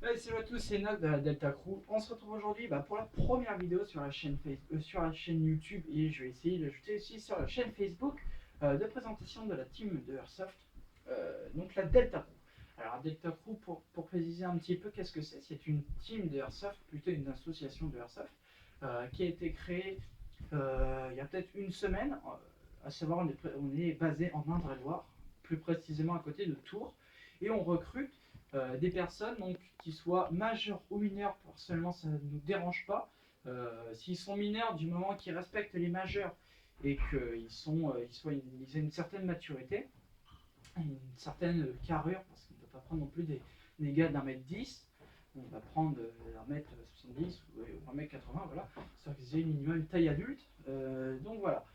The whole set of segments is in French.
Ouais, salut à tous, c'est Noc de la Delta Crew. On se retrouve aujourd'hui pour la première vidéo sur la sur la chaîne YouTube et je vais essayer d'ajouter aussi sur la chaîne Facebook de présentation de la team de Airsoft, donc la Delta Crew. Alors la Delta Crew, pour préciser un petit peu qu'est-ce que c'est une team de Airsoft, plutôt une association de Airsoft, qui a été créée il y a peut-être une semaine, à savoir on est basé en Indre-et-Loire, plus précisément à côté de Tours, et on recrute des personnes donc, qui soient majeures ou mineures, personnellement ça ne nous dérange pas. S'ils sont mineurs, du moment qu'ils respectent les majeurs et ils aient une certaine maturité, une certaine carrure, parce qu'on ne peut pas prendre non plus des gars d'un mètre 10, on va prendre un mètre 70 ou un mètre 80, voilà, c'est qu'ils aient minimum une taille adulte. Donc voilà.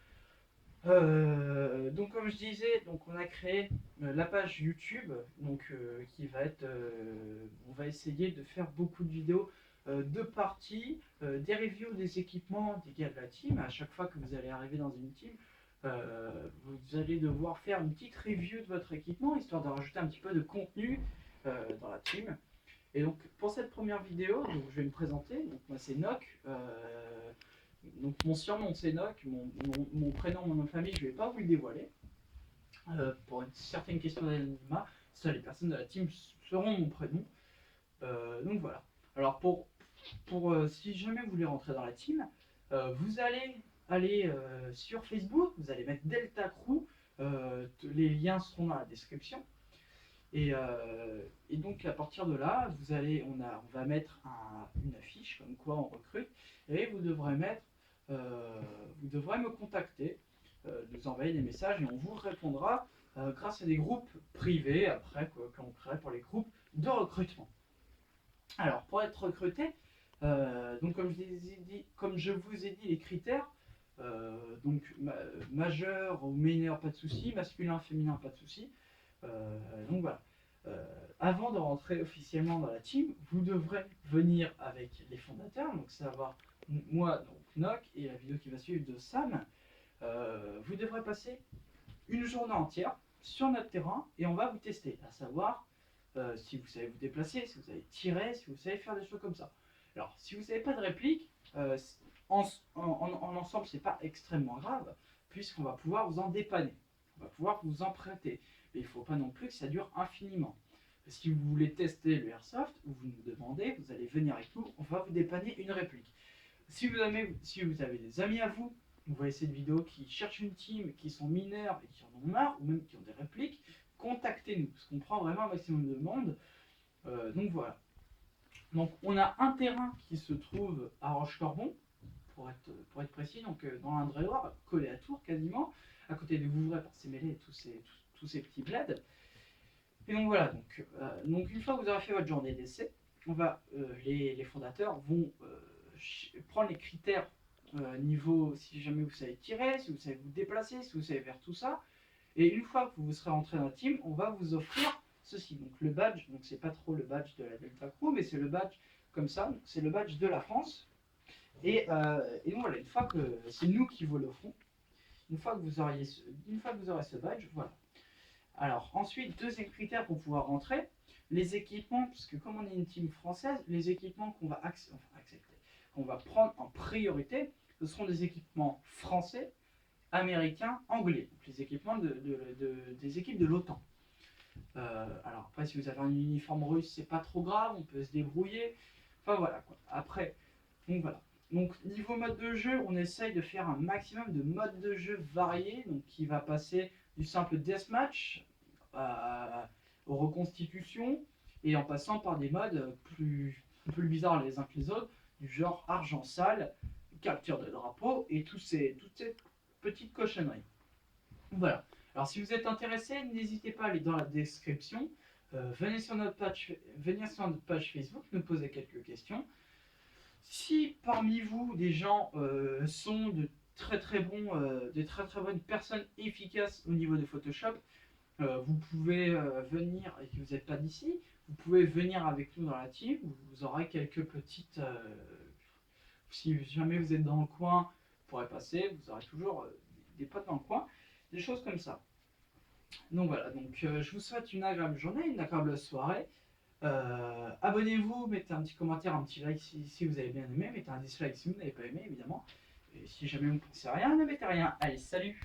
Donc comme je disais, donc on a créé la page YouTube, qui va être, on va essayer de faire beaucoup de vidéos de parties, des reviews des équipements des gars de la team. À chaque fois que vous allez arriver dans une team, vous allez devoir faire une petite review de votre équipement, histoire de rajouter un petit peu de contenu dans la team. Et donc pour cette première vidéo, donc, je vais me présenter. Donc moi c'est Noc. Donc mon surnom c'est Noc, mon prénom, mon nom de famille, je ne vais pas vous le dévoiler. Pour une certaine question d'anonymat, seules les personnes de la team seront mon prénom. Donc voilà. Alors si jamais vous voulez rentrer dans la team, vous allez aller sur Facebook, vous allez mettre Delta Crew, les liens seront dans la description. Et donc à partir de là, on va mettre une affiche comme quoi on recrute, et vous devrez me contacter, nous envoyer des messages et on vous répondra grâce à des groupes privés après qu'on crée pour les groupes de recrutement. Alors pour être recruté, donc comme je vous ai dit les critères, majeur ou mineur pas de souci, masculin, féminin pas de souci. Donc voilà. Avant de rentrer officiellement dans la team, vous devrez venir avec les fondateurs, donc savoir moi, donc Noc, et la vidéo qui va suivre de Sam. Vous devrez passer une journée entière sur notre terrain et on va vous tester, à savoir si vous savez vous déplacer, si vous savez tirer, si vous savez faire des choses comme ça. Alors, si vous n'avez pas de réplique, en ensemble, c'est pas extrêmement grave, puisqu'on va pouvoir vous en dépanner, on va pouvoir vous en prêter. Mais il ne faut pas non plus que ça dure infiniment. Si vous voulez tester le airsoft, ou vous nous demandez, vous allez venir avec nous, on va vous dépanner une réplique. Si vous avez des amis à vous, vous voyez cette vidéo, qui cherchent une team, qui sont mineurs et qui en ont marre, ou même qui ont des répliques, contactez-nous, parce qu'on prend vraiment un maximum de monde. Donc voilà. Donc on a un terrain qui se trouve à Roche-Corbon, pour être précis, donc dans l'Indre-et-Loire, collé à Tours quasiment, à côté de Vouvray par Sémélé et tous ces petits bleds. Et donc voilà, donc une fois que vous aurez fait votre journée d'essai, les fondateurs vont prendre les critères niveau si jamais vous savez tirer, si vous savez vous déplacer, si vous savez faire tout ça. Et une fois que vous serez rentré dans la team, on va vous offrir ceci. Donc le badge, donc c'est pas trop le badge de la Delta Crew, mais c'est le badge comme ça, c'est le badge de la France. Et donc voilà, une fois que c'est nous qui vous l'offrons, une fois que vous aurez ce badge, voilà. Alors ensuite, deuxième critère pour pouvoir rentrer, les équipements, puisque comme on est une team française, les équipements qu'on va accepter, qu'on va prendre en priorité, ce seront des équipements français, américains, anglais, donc les équipements des équipes de l'OTAN. Alors après, si vous avez un uniforme russe, c'est pas trop grave, on peut se débrouiller. Enfin voilà quoi. Après, donc voilà. Donc niveau mode de jeu, on essaye de faire un maximum de modes de jeu variés, donc qui va passer du simple deathmatch aux reconstitutions, et en passant par des modes plus bizarres les uns que les autres, du genre argent sale, capture de drapeau et toutes ces petites cochonneries. Voilà. Alors si vous êtes intéressé, n'hésitez pas à aller dans la description. Venez sur notre page Facebook, nous poser quelques questions. Si parmi vous des gens sont de très très bons, des très très bonnes personnes efficaces au niveau de Photoshop, vous pouvez venir, et que vous n'êtes pas d'ici, vous pouvez venir avec nous dans la team. Vous aurez quelques petites. Si jamais vous êtes dans le coin, vous pourrez passer. Vous aurez toujours des potes dans le coin, des choses comme ça. Donc voilà. Donc je vous souhaite une agréable journée, une agréable soirée. À abonnez-vous, mettez un petit commentaire, un petit like si vous avez bien aimé, mettez un dislike si vous n'avez pas aimé évidemment. Et si jamais vous ne pensez à rien, ne mettez rien. Allez, salut!